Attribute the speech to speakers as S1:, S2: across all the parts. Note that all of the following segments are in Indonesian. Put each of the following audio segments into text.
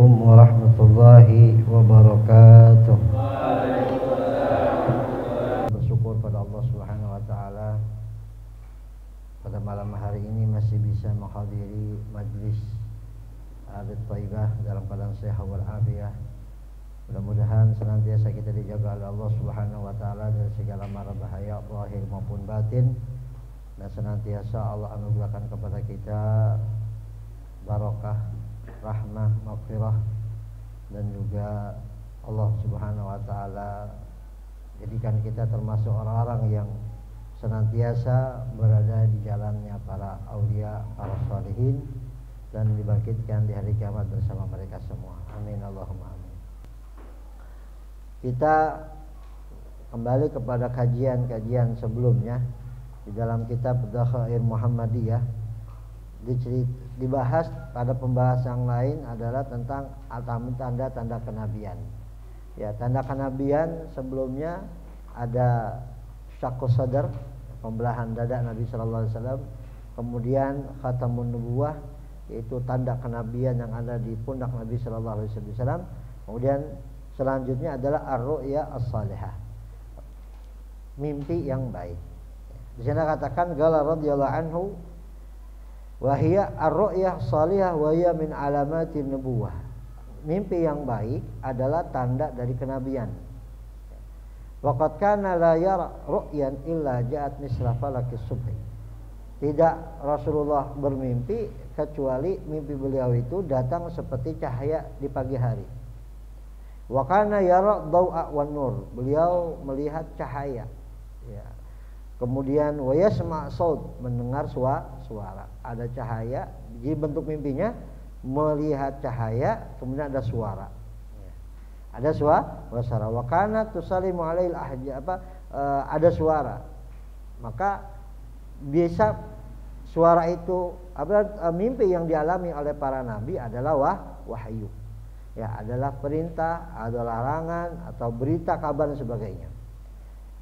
S1: Assalamualaikum warahmatullahi wabarakatuh. Bersyukur pada Allah Subhanahu wa taala pada malam hari ini masih bisa menghadiri majlis Adat Thaibah dalam keadaan sehat wal afiah. Mudah-mudahan senantiasa kita dijaga oleh Allah Subhanahu wa taala dari segala mara bahaya zahir maupun batin, dan senantiasa Allah anugerahkan kepada kita barakah, rahmah, maghfirah, dan juga Allah Subhanahu wa taala jadikan kita termasuk orang-orang yang senantiasa berada di jalannya para aulia, para sholihin, dan dibangkitkan di hari kiamat bersama mereka semua. Amin Allahumma amin. Kita kembali kepada kajian-kajian sebelumnya di dalam kitab Dzakhair Muhammadiyah. Dibahas pada pembahasan lain adalah tentang tanda-tanda kenabian. Ya, tanda kenabian sebelumnya ada syaqqus sadar, pembelahan dada Nabi sallallahu alaihi wasallam. Kemudian khatamun nubuwah, yaitu tanda kenabian yang ada di pundak Nabi sallallahu alaihi wasallam. Kemudian selanjutnya adalah ar-ru'ya as-salihah, mimpi yang baik. Di sini katakan qala radhiyallahu anhu wa hiya ar-ru'yah salihah wa hiya min alamatin nubuwah. Mimpi yang baik adalah tanda dari kenabian. Waqad kana la yara ru'yan illa ja'at misla falakis subhi. Tidak Rasulullah bermimpi kecuali mimpi beliau itu datang seperti cahaya di pagi hari. Wa kana yara daw'a wan nur. Beliau melihat cahaya. Ya. Kemudian wa yasma' saut, mendengar suara. Ada cahaya, jadi bentuk mimpinya melihat cahaya, kemudian ada suara. Ya. Ada suara. Wa kana tusallimu alail ada suara. Maka biasa suara itu mimpi yang dialami oleh para nabi adalah wahyu. Ya, adalah perintah, adalah larangan atau berita, kabar dan sebagainya.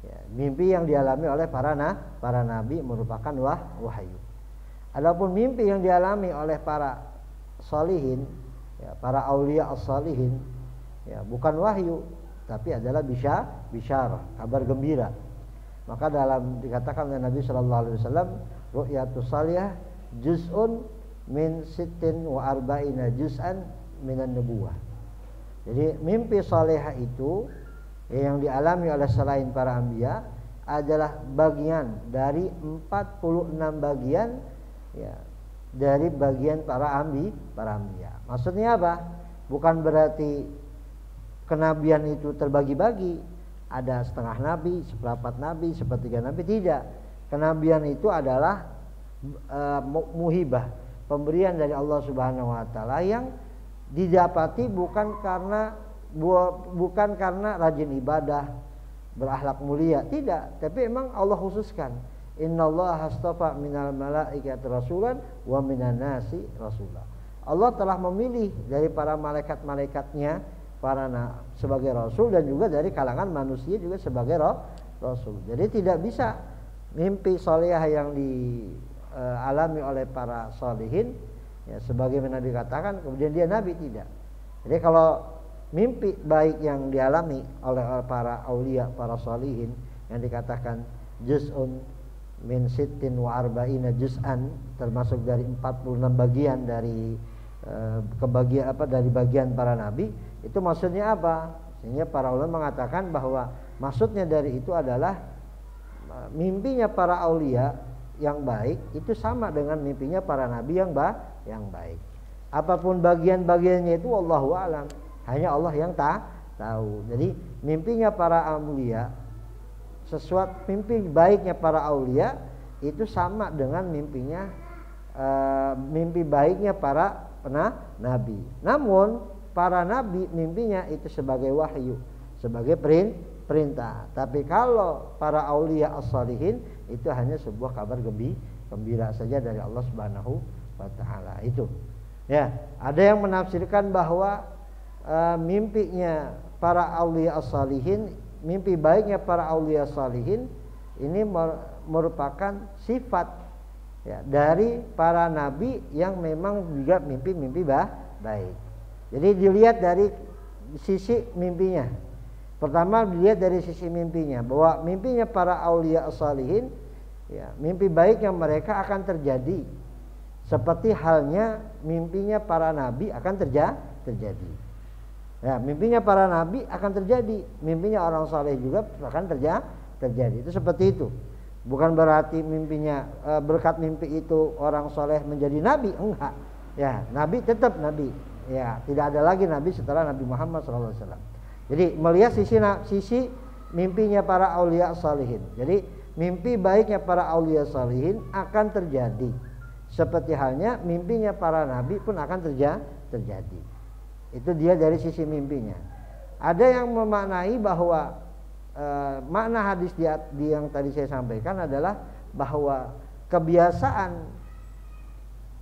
S1: Ya, mimpi yang dialami oleh para nabi merupakan wahyu. Adapun mimpi yang dialami oleh para sholihin, ya, para aulia as-sholihin, ya, bukan wahyu, tapi adalah bisyarah, kabar gembira. Maka dalam dikatakan oleh Nabi sallallahu alaihi wasallam, ru'yatus salihah juz'un min sittin wa arba'ina juz'an minan nubuwah. Jadi mimpi salihah itu yang dialami oleh selain para anbiya adalah bagian dari 46 bagian, ya, dari bagian para anbiya. Maksudnya apa? Bukan berarti kenabian itu terbagi-bagi, ada setengah nabi, seperempat nabi, sepertiga nabi, tidak. Kenabian itu adalah muhibah, pemberian dari Allah Subhanahu wa taala yang didapati bukan karena rajin ibadah, berakhlak mulia, tidak, tapi memang Allah khususkan. Innallaha astafa minal malaikati rasulan wa minan nasi rasulah. Allah telah memilih dari para malaikat-malaikatnya sebagai rasul, dan juga dari kalangan manusia juga sebagai rasul. Jadi tidak bisa mimpi salihah yang dialami oleh para sholihin, ya, sebagaimana dikatakan kemudian dia nabi, tidak. Jadi kalau mimpi baik yang dialami oleh para aulia, para sholihin, yang dikatakan juz'un min sittin wa arba'ina juz'an, termasuk dari 46 bagian dari dari bagian para nabi, itu maksudnya apa? Sehingga para ulama mengatakan bahwa maksudnya dari itu adalah mimpinya para aulia yang baik itu sama dengan mimpinya para nabi yang baik. Apapun bagian-bagiannya itu wallahu a'lam, hanya Allah yang tahu. Jadi mimpinya para aulia, sesuatu mimpi baiknya para aulia itu sama dengan mimpi baiknya para nabi. Namun para nabi mimpinya itu sebagai wahyu, sebagai perintah. Tapi kalau para aulia as-sholihin itu hanya sebuah kabar gembira saja dari Allah Subhanahu wa taala. Itu. Ya, ada yang menafsirkan bahwa mimpinya para aulia as-sholihin, mimpi baiknya para aulia as-sholihin ini merupakan sifat, ya, dari para nabi yang memang juga mimpi-mimpi baik. Jadi dilihat dari sisi mimpinya. Pertama dilihat dari sisi mimpinya, bahwa mimpinya para aulia salihin, ya, mimpi baik yang mereka akan terjadi seperti halnya mimpinya para nabi akan terjadi. Ya, mimpinya para nabi akan terjadi, mimpinya orang saleh juga akan terjadi. Itu seperti itu. Bukan berarti mimpinya berkat mimpi itu orang saleh menjadi nabi, enggak. Ya, nabi tetap nabi. Ya, tidak ada lagi nabi setelah Nabi Muhammad SAW. Jadi melihat sisi mimpinya para aulia salihin. Jadi mimpi baiknya para aulia salihin akan terjadi, seperti halnya mimpinya para nabi pun akan terjadi. Itu dia dari sisi mimpinya. Ada yang memaknai bahwa makna hadis yang tadi saya sampaikan adalah bahwa kebiasaan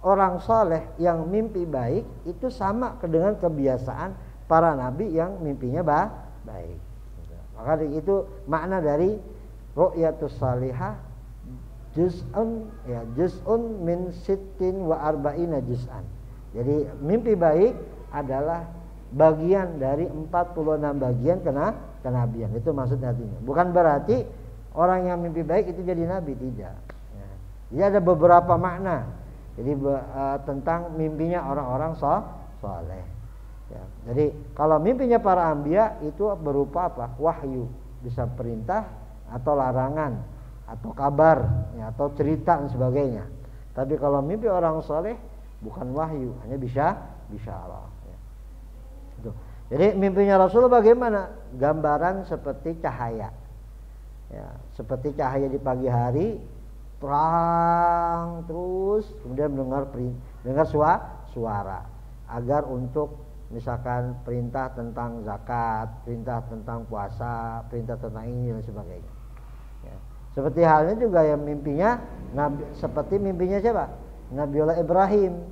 S1: orang soleh yang mimpi baik itu sama dengan kebiasaan para nabi yang mimpinya baik. Maka itu makna dari ru'yatus salihah juz'un min sittin wa arba'ina juz'an. Jadi mimpi baik adalah bagian dari 46 bagian kenabian. Itu maksudnya artinya. Bukan berarti orang yang mimpi baik itu jadi nabi, tidak. Ya. Jadi ada beberapa makna. Jadi tentang mimpinya orang-orang soleh. Ya. Jadi kalau mimpinya para anbiya itu berupa apa? Wahyu, bisa perintah atau larangan atau kabar, ya, atau cerita dan sebagainya. Tapi kalau mimpi orang soleh bukan wahyu, hanya bisa Allah. Ya. Gitu. Jadi mimpinya Rasul bagaimana? Gambaran seperti cahaya, ya, seperti cahaya di pagi hari, terang terus, kemudian dengar suara, agar untuk misalkan perintah tentang zakat, perintah tentang puasa, perintah tentang ini dan sebagainya. Ya. Seperti halnya juga yang mimpinya seperti mimpinya siapa? Nabiullah Ibrahim.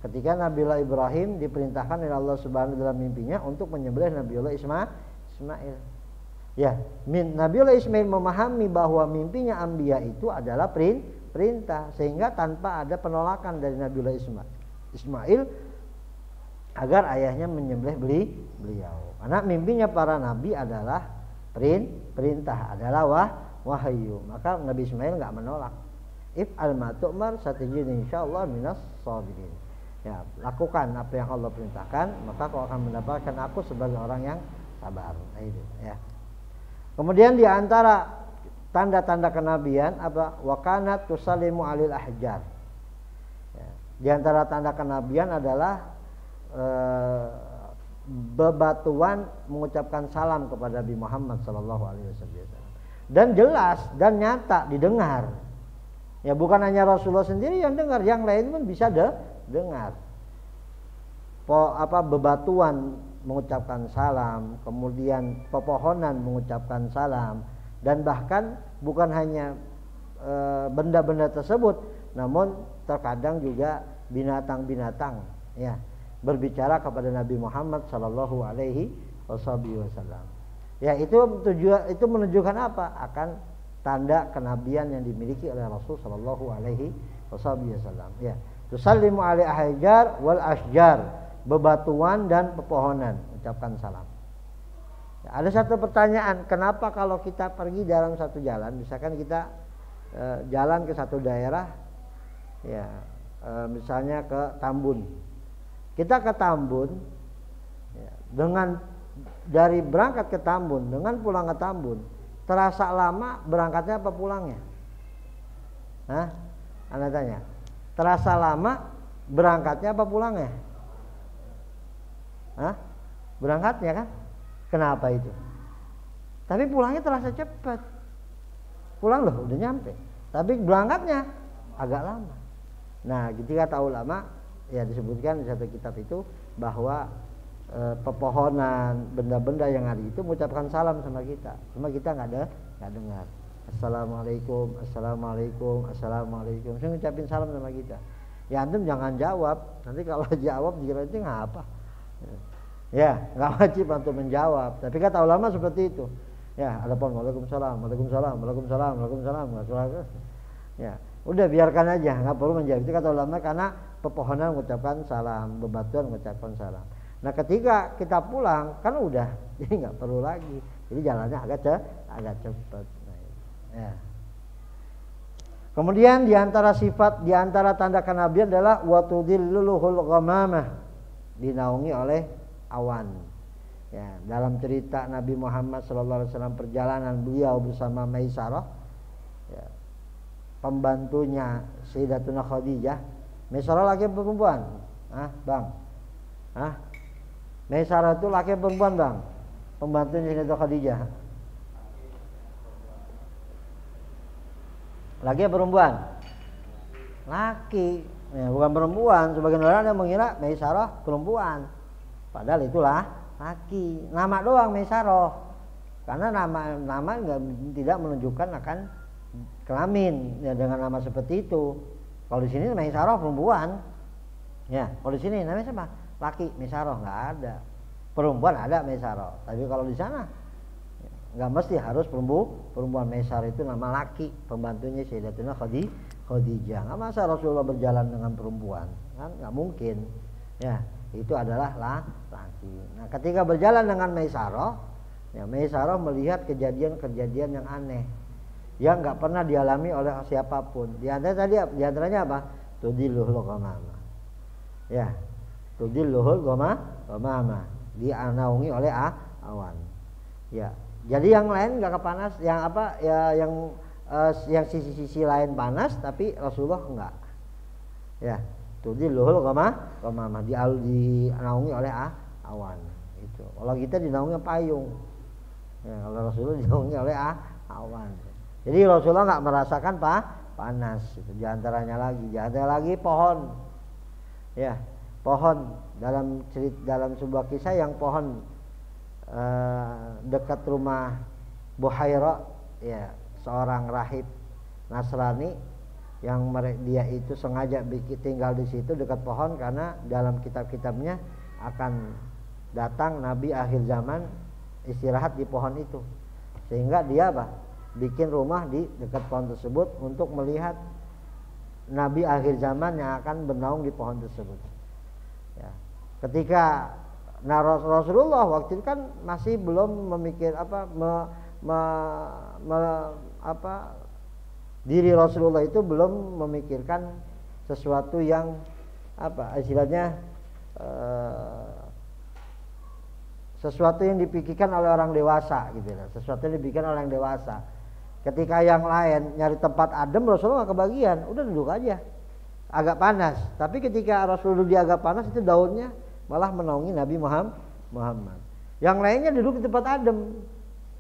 S1: Ketika Nabiullah Ibrahim diperintahkan oleh Allah Subhanahu dalam mimpinya untuk menyembelih Nabiullah Ismail. Ya, Nabiullah Ismail memahami bahwa mimpinya anbiya itu adalah perintah, sehingga tanpa ada penolakan dari Nabiullah Ismail agar ayahnya menyembelih beliau. Karena mimpinya para nabi adalah perintah, adalah wahyu. Maka Nabi Ismail enggak menolak. If al-matu'mar satajid insyaallah minas sabirin. Ya, lakukan apa yang Allah perintahkan, maka kau akan mendapatkan aku sebagai orang yang sabar. Nah, itu, ya. Kemudian di antara tanda-tanda kenabian apa? Wa kanat tusallimu alil ahjar. Ya. Di antara tanda kenabian adalah bebatuan mengucapkan salam kepada Nabi Muhammad sallallahu alaihi wasallam. Dan jelas dan nyata didengar. Ya, bukan hanya Rasulullah sendiri yang dengar, yang lain pun bisa dengar. Bebatuan mengucapkan salam, kemudian pepohonan mengucapkan salam, dan bahkan bukan hanya benda-benda tersebut, namun terkadang juga binatang-binatang, ya, berbicara kepada Nabi Muhammad sallallahu alaihi wasallam. Ya, itu menunjukkan apa? Akan tanda kenabian yang dimiliki oleh Rasul sallallahu alaihi wasallam. Ya, tusallimu alaihi ahjar wal asjar, bebatuan dan pepohonan, ucapkan salam. Ya, ada satu pertanyaan, kenapa kalau kita pergi dalam satu jalan, misalkan kita jalan ke satu daerah, ya, misalnya ke Tambun. Kita ke Tambun, ya, dengan dari berangkat ke Tambun dengan pulang ke Tambun, terasa lama berangkatnya apa pulangnya? Hah? Anda tanya. Terasa lama berangkatnya apa pulangnya? Hah? Berangkatnya kan? Kenapa itu? Tapi pulangnya terasa cepat. Pulang loh udah nyampe. Tapi berangkatnya agak lama. Nah, ketika tahu lama, ya disebutkan di satu kitab itu bahwa pepohonan, benda-benda yang ada itu mengucapkan salam sama kita. Cuma kita nggak dengar. Assalamualaikum, assalamualaikum, assalamualaikum. Saya ngucapin salam sama kita. Ya antum jangan jawab. Nanti kalau jawab dikira itu ngapa? Ya, nggak wajib antum menjawab. Tapi kata ulama seperti itu. Ya, adapun waalaikumsalam, waalaikumsalam, waalaikumsalam, waalaikumsalam. Ya, udah biarkan aja, nggak perlu menjawab. Itu kata ulama karena pepohonan mengucapkan salam, bebatuan mengucapkan salam. Nah ketika kita pulang kan udah, jadi nggak perlu lagi. Jadi jalannya agak cepat. Nah, ya. Kemudian diantara sifat, diantara tanda kenabian adalah watudilluluhul ghamamah, dinaungi oleh awan. Ya, dalam cerita Nabi Muhammad SAW perjalanan beliau bersama Maisarah, ya, pembantunya Sayyidatuna Khadijah. Maisarah laki perempuan? Bang? Maisarah itu laki perempuan bang? Pembantunya Sayyidatuna Khadijah. Laki perempuan? Laki. Ya, bukan perempuan. Sebagian orang yang mengira Maisarah perempuan. Padahal itulah laki. Nama doang Maisarah. Karena nama tidak menunjukkan akan kelamin. Ya, dengan nama seperti itu. Kalau di sini Maisarah perempuan. Ya, kalau di sini namanya siapa? Laki. Maisarah nggak ada. Perempuan ada Maisarah. Tapi kalau di sana nggak mesti harus perempuan. Maisarah itu nama laki, pembantunya Sayyidatuna Khadijah. Nggak masa Rasulullah berjalan dengan perempuan, kan nggak mungkin. Ya, itu adalah laki. Nah, ketika berjalan dengan Maisarah, ya Maisarah melihat kejadian-kejadian yang aneh, yang nggak pernah dialami oleh siapapun. Di antaranya apa? Tudilluhul ghamamah. Ya, tudilluhul ghamamah, dinaungi oleh awan. Ya. Jadi yang lain nggak kepanas, yang apa ya yang sisi-sisi lain panas, tapi Rasulullah enggak. Ya, tudilluhul ghamamah, dinaungi oleh awan. Itu. Kalau kita dinaungi payung. Ya, kalau Rasulullah dinaungi oleh awan. Jadi Rasulullah nggak merasakan panas. Itu diantaranya lagi pohon. Ya, pohon dalam sebuah kisah yang pohon dekat rumah Buhaira, ya, seorang rahib Nasrani yang dia itu sengaja tinggal di situ dekat pohon karena dalam kitab-kitabnya akan datang Nabi akhir zaman istirahat di pohon itu, sehingga dia bikin rumah di dekat pohon tersebut untuk melihat Nabi akhir zaman yang akan bernaung di pohon tersebut. Ya. Ketika Rasulullah waktu itu kan masih belum memikir diri Rasulullah itu belum memikirkan sesuatu yang istilahnya sesuatu yang dipikirkan oleh orang dewasa gitu ya. Sesuatu yang dipikirkan oleh orang dewasa. Ketika yang lain nyari tempat adem, Rasulullah nggak kebagian, udah duduk aja. Agak panas, tapi ketika Rasulullah dia agak panas itu daunnya malah menaungi Nabi Muhammad. Yang lainnya duduk di tempat adem.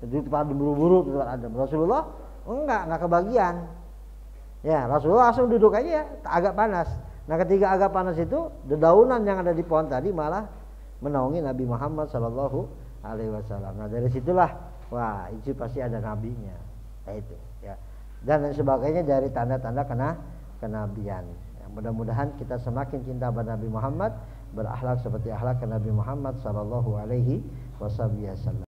S1: Duduk di tempat adem, buru-buru di tempat adem. Rasulullah enggak kebagian. Ya, Rasulullah langsung duduk aja, agak panas. Nah, ketika agak panas itu, dedaunan yang ada di pohon tadi malah menaungi Nabi Muhammad sallallahu alaihi wasallam. Nah, dari situlah wah, itu pasti ada nabinya. Nah, itu, ya. Dan sebagainya dari tanda-tanda kenabian. Ya, mudah-mudahan kita semakin cinta pada Nabi Muhammad, berakhlak seperti akhlak Nabi Muhammad sallallahu alaihi wasallam.